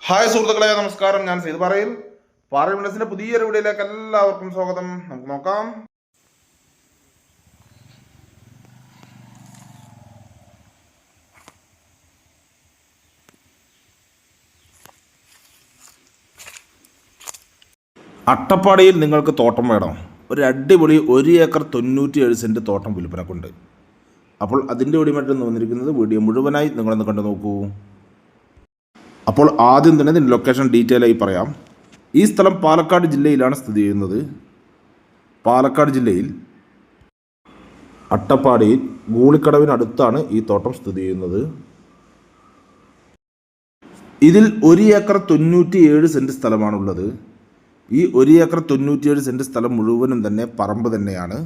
Hi സുഹൃത്തുക്കളെ, നമസ്കാരം. ഞാൻ സെയ്ത് പറയിൽ പാറയുണ്ടസിന്റെ പുതിയൊരു വീഡിയോയിലേക്ക് എല്ലാവർക്കും സ്വാഗതം. നമുക്ക് നോക്കാം. അട്ടപ്പാടിയിൽ നിങ്ങൾക്ക് തോട്ടം വേണം? ഒരു അടിപൊളി 1 ഏക്കർ 97 സെൻറ്റ് തോട്ടം വിൽപ്പനക്കുണ്ട്. അപ്പോൾ അതിൻ്റെ ഒടിമറ്റും വന്നിരിക്കുന്നത് വീഡിയോ മുഴുവനായി നിങ്ങളൊന്ന് കണ്ടു നോക്കൂ. അപ്പോൾ ആദ്യം തന്നെ ഇതിൻ്റെ ലൊക്കേഷൻ ഡീറ്റെയിൽ ആയി പറയാം. ഈ സ്ഥലം പാലക്കാട് ജില്ലയിലാണ് സ്ഥിതി ചെയ്യുന്നത്. പാലക്കാട് ജില്ലയിൽ അട്ടപ്പാടിയിൽ ഗൂളിക്കടവിനടുത്താണ് ഈ തോട്ടം സ്ഥിതി ചെയ്യുന്നത്. ഇതിൽ 1 ഏക്കർ 97 സെൻറ്റ് സ്ഥലമാണുള്ളത്. ഈ 1 ഏക്കർ 97 സെൻറ്റ് സ്ഥലം മുഴുവനും തന്നെ പറമ്പ് തന്നെയാണ്.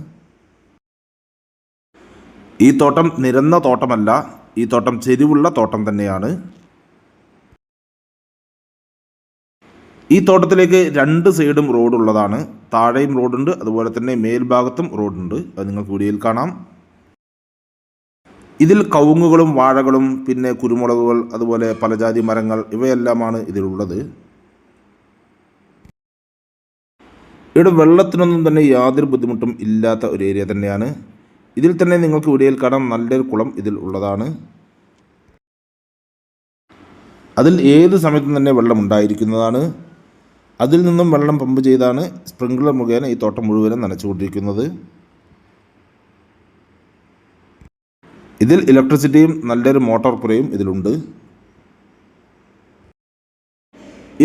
ഈ തോട്ടം നിരന്ന തോട്ടമല്ല, ഈ തോട്ടം ചെരിവുള്ള തോട്ടം തന്നെയാണ്. ഈ തോട്ടത്തിലേക്ക് 2 സൈഡും റോഡുള്ളതാണ്. താഴെയും റോഡുണ്ട്, അതുപോലെ തന്നെ മേൽഭാഗത്തും റോഡുണ്ട്. അത് നിങ്ങൾക്ക് വീഡിയോയിൽ കാണാം. ഇതിൽ കവുങ്ങുകളും വാഴകളും പിന്നെ കുരുമുളകുകൾ, അതുപോലെ പലജാതി മരങ്ങൾ ഇവയെല്ലാമാണ് ഇതിലുള്ളത്. ഇവിടെ വെള്ളത്തിനൊന്നും തന്നെ യാതൊരു ബുദ്ധിമുട്ടും ഇല്ലാത്ത ഒരു ഏരിയ തന്നെയാണ്. ഇതിൽ തന്നെ നിങ്ങൾക്ക് വീഡിയോയിൽ കാണാം നല്ലൊരു കുളം ഇതിൽ ഉള്ളതാണ്. അതിൽ ഏത് സമയത്തും തന്നെ വെള്ളം ഉണ്ടായിരിക്കുന്നതാണ്. അതിൽ നിന്നും വെള്ളം പമ്പ് ചെയ്താണ് സ്പ്രിംഗ്ലർ മുഖേന ഈ തോട്ടം മുഴുവനും നനച്ചുകൊണ്ടിരിക്കുന്നത്. ഇതിൽ ഇലക്ട്രിസിറ്റിയും നല്ലൊരു മോട്ടോർ പുരയും ഇതിലുണ്ട്.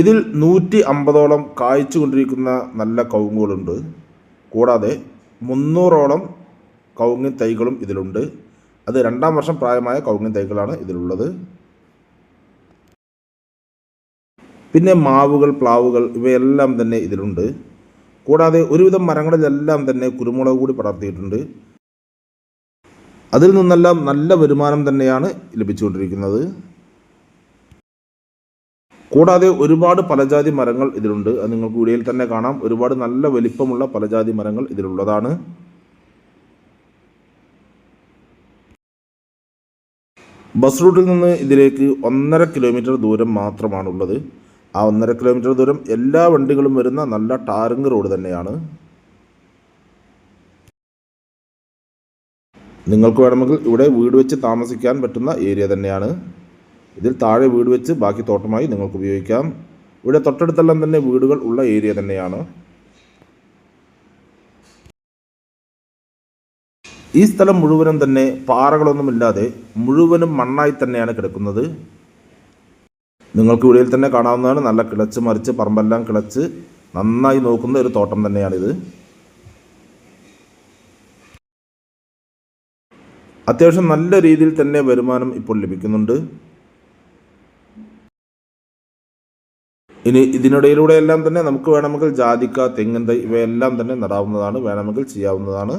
ഇതിൽ 150ഓളം കായ്ച്ചുകൊണ്ടിരിക്കുന്ന നല്ല കവുങ്ങുകളുണ്ട്. കൂടാതെ 300ഓളം കവുങ്ങിൻ തൈകളും ഇതിലുണ്ട്. അത് 2ാം വർഷം പ്രായമായ കവുങ്ങിൻ തൈകളാണ് ഇതിലുള്ളത്. പിന്നെ മാവുകൾ, പ്ലാവുകൾ ഇവയെല്ലാം തന്നെ ഇതിലുണ്ട്. കൂടാതെ ഒരുവിധം മരങ്ങളിലെല്ലാം തന്നെ കുരുമുളക് കൂടി പടർത്തിയിട്ടുണ്ട്. അതിൽ നിന്നെല്ലാം നല്ല വരുമാനം തന്നെയാണ് ലഭിച്ചുകൊണ്ടിരിക്കുന്നത്. കൂടാതെ ഒരുപാട് പലജാതി മരങ്ങൾ ഇതിലുണ്ട്. അത് നിങ്ങൾക്ക് വീഡിയോയിൽ തന്നെ കാണാം. ഒരുപാട് നല്ല വലിപ്പമുള്ള പലജാതി മരങ്ങൾ ഇതിലുള്ളതാണ്. ബസ് റൂട്ടിൽ നിന്ന് ഇതിലേക്ക് 1.5 കിലോമീറ്റർ ദൂരം മാത്രമാണുള്ളത്. ആ 1.5 കിലോമീറ്റർ ദൂരം എല്ലാ വണ്ടികളും വരുന്ന നല്ല ടാറിങ് റോഡ് തന്നെയാണ്. നിങ്ങൾക്ക് വേണമെങ്കിൽ ഇവിടെ വീട് വെച്ച് താമസിക്കാൻ പറ്റുന്ന ഏരിയ തന്നെയാണ്. ഇതിൽ താഴെ വീട് വെച്ച് ബാക്കി തോട്ടമായി നിങ്ങൾക്ക് ഉപയോഗിക്കാം. ഇവിടെ തൊട്ടടുത്തെല്ലാം തന്നെ വീടുകൾ ഉള്ള ഏരിയ തന്നെയാണ്. ഈ സ്ഥലം മുഴുവനും തന്നെ പാറകളൊന്നുമില്ലാതെ മുഴുവനും മണ്ണായി തന്നെയാണ് കിടക്കുന്നത്. നിങ്ങൾക്ക് ഇവിടെയിൽ തന്നെ കാണാവുന്നതാണ്. നല്ല കിളച്ച് മറിച്ച് പറമ്പെല്ലാം കിളച്ച് നന്നായി നോക്കുന്ന ഒരു തോട്ടം തന്നെയാണിത്. അത്യാവശ്യം നല്ല രീതിയിൽ തന്നെ വരുമാനം ഇപ്പോൾ ലഭിക്കുന്നുണ്ട്. ഇനി ഇതിനിടയിലൂടെ എല്ലാം തന്നെ നമുക്ക് വേണമെങ്കിൽ ജാതിക്ക, തെങ്ങിൻ തൈ ഇവയെല്ലാം തന്നെ നടാവുന്നതാണ്, വേണമെങ്കിൽ ചെയ്യാവുന്നതാണ്.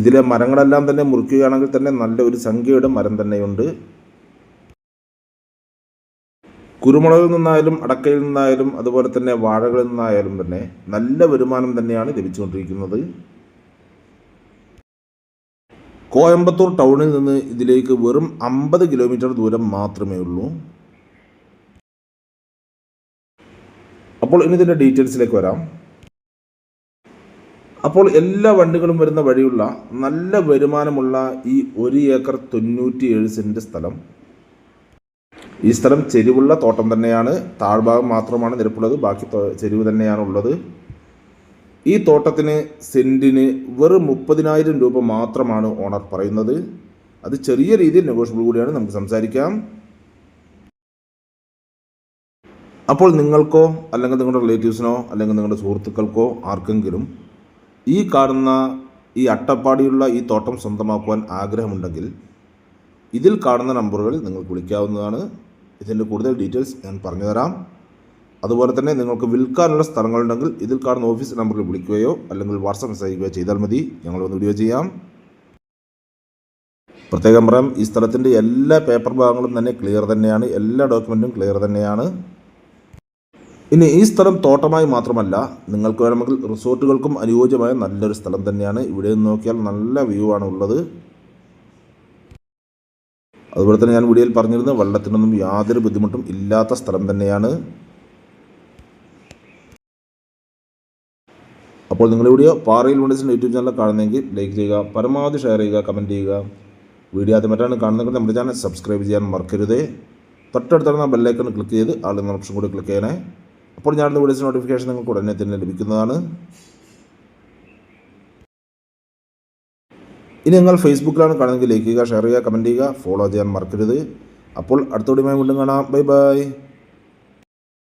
ഇതിലെ മരങ്ങളെല്ലാം തന്നെ മുറിക്കുകയാണെങ്കിൽ തന്നെ നല്ല ഒരു സംഖ്യയുടെ മരം തന്നെയുണ്ട്. കുരുമുളകിൽ നിന്നായാലും അടക്കയിൽ നിന്നായാലും അതുപോലെ തന്നെ വാഴകളിൽ നിന്നായാലും തന്നെ നല്ല വരുമാനം തന്നെയാണ് ലഭിച്ചുകൊണ്ടിരിക്കുന്നത്. കോയമ്പത്തൂർ ടൗണിൽ നിന്ന് ഇതിലേക്ക് വെറും 50 കിലോമീറ്റർ ദൂരം മാത്രമേ ഉള്ളൂ. അപ്പോൾ ഇനി ഇതിൻ്റെ ഡീറ്റെയിൽസിലേക്ക് വരാം. അപ്പോൾ എല്ലാ വണ്ടികളും വരുന്ന വഴിയുള്ള നല്ല വരുമാനമുള്ള ഈ 1 ഏക്കർ 97 സെൻറ്റ് സ്ഥലം, ഈ സ്ഥലം ചെരിവുള്ള തോട്ടം തന്നെയാണ്. താഴ്ഭാഗം മാത്രമാണ് നിരപ്പുള്ളത്, ബാക്കി ചെരിവ് തന്നെയാണ് ഉള്ളത്. ഈ തോട്ടത്തിന് സെൻറ്റിന് വെറും 30,000 രൂപ മാത്രമാണ് ഓണർ പറയുന്നത്. അത് ചെറിയ രീതിയിൽ നെഗോഷ്യബിൾ കൂടിയാണ്, നമുക്ക് സംസാരിക്കാം. അപ്പോൾ നിങ്ങൾക്കോ അല്ലെങ്കിൽ നിങ്ങളുടെ റിലേറ്റീവ്സിനോ അല്ലെങ്കിൽ നിങ്ങളുടെ സുഹൃത്തുക്കൾക്കോ ആർക്കെങ്കിലും ഈ കാണുന്ന ഈ അട്ടപ്പാടിയുള്ള ഈ തോട്ടം സ്വന്തമാക്കുവാൻ ആഗ്രഹമുണ്ടെങ്കിൽ ഇതിൽ കാണുന്ന നമ്പറുകളിൽ നിങ്ങൾക്ക് വിളിക്കാവുന്നതാണ്. ഇതിൻ്റെ കൂടുതൽ ഡീറ്റെയിൽസ് ഞാൻ പറഞ്ഞു തരാം. അതുപോലെ തന്നെ നിങ്ങൾക്ക് വിൽക്കാനുള്ള സ്ഥലങ്ങളുണ്ടെങ്കിൽ ഇതിൽ കാണുന്ന ഓഫീസ് നമ്പറിൽ വിളിക്കുകയോ അല്ലെങ്കിൽ വാട്സാപ്പ് മെസ്സേജ് അയക്കുകയോ ചെയ്താൽ മതി. ഞങ്ങൾ വന്ന് വീഡിയോ ചെയ്യാം. പ്രത്യേകം പറയാം, ഈ സ്ഥലത്തിൻ്റെ എല്ലാ പേപ്പർ ഭാഗങ്ങളും തന്നെ ക്ലിയർ തന്നെയാണ്, എല്ലാ ഡോക്യുമെൻറ്റും ക്ലിയർ തന്നെയാണ്. ഇനി ഈ സ്ഥലം തോട്ടമായി മാത്രമല്ല, നിങ്ങൾക്ക് വേണമെങ്കിൽ റിസോർട്ടുകൾക്കും അനുയോജ്യമായ നല്ലൊരു സ്ഥലം തന്നെയാണ്. ഇവിടെ നിന്ന് നോക്കിയാൽ നല്ല വ്യൂ ആണ് ഉള്ളത്. അതുപോലെ തന്നെ ഞാൻ വീഡിയോയിൽ പറഞ്ഞിരുന്നു, വെള്ളത്തിനൊന്നും യാതൊരു ബുദ്ധിമുട്ടും ഇല്ലാത്ത സ്ഥലം തന്നെയാണ്. അപ്പോൾ നിങ്ങൾ വീഡിയോ പാറയിൽ വിണ്ടേഴ്സിൻ്റെ യൂട്യൂബ് ചാനൽ കാണുന്നെങ്കിൽ ലൈക്ക് ചെയ്യുക, പരമാവധി ഷെയർ ചെയ്യുക, കമൻറ്റ് ചെയ്യുക. വീഡിയോ ആദ്യമായിട്ടാണ് കാണുന്നെങ്കിൽ നമ്മുടെ ചാനൽ സബ്സ്ക്രൈബ് ചെയ്യാൻ മറക്കരുത്. തൊട്ടടുത്തുള്ള ബെല്ലൈക്കൺ ക്ലിക്ക് ചെയ്ത് ആളുന്ന ഓപ്ഷൻ കൂടി ക്ലിക്ക് ചെയ്യണേ. അപ്പോൾ ഞാനുള്ള വീഡിയോസ് നോട്ടിഫിക്കേഷൻ നിങ്ങൾക്ക് ഉടനെ തന്നെ ലഭിക്കുന്നതാണ്. ഇനി നിങ്ങൾ ഫേസ്ബുക്കിലാണ് കാണുന്നതെങ്കിൽ ലൈക്ക് ചെയ്യുക, ഷെയർ ചെയ്യുക, കമൻറ്റ് ചെയ്യുക, ഫോളോ ചെയ്യാൻ മറക്കരുത്. അപ്പോൾ അടുത്ത വീഡിയോയുമായി വീണ്ടും കാണാം. Bye bye.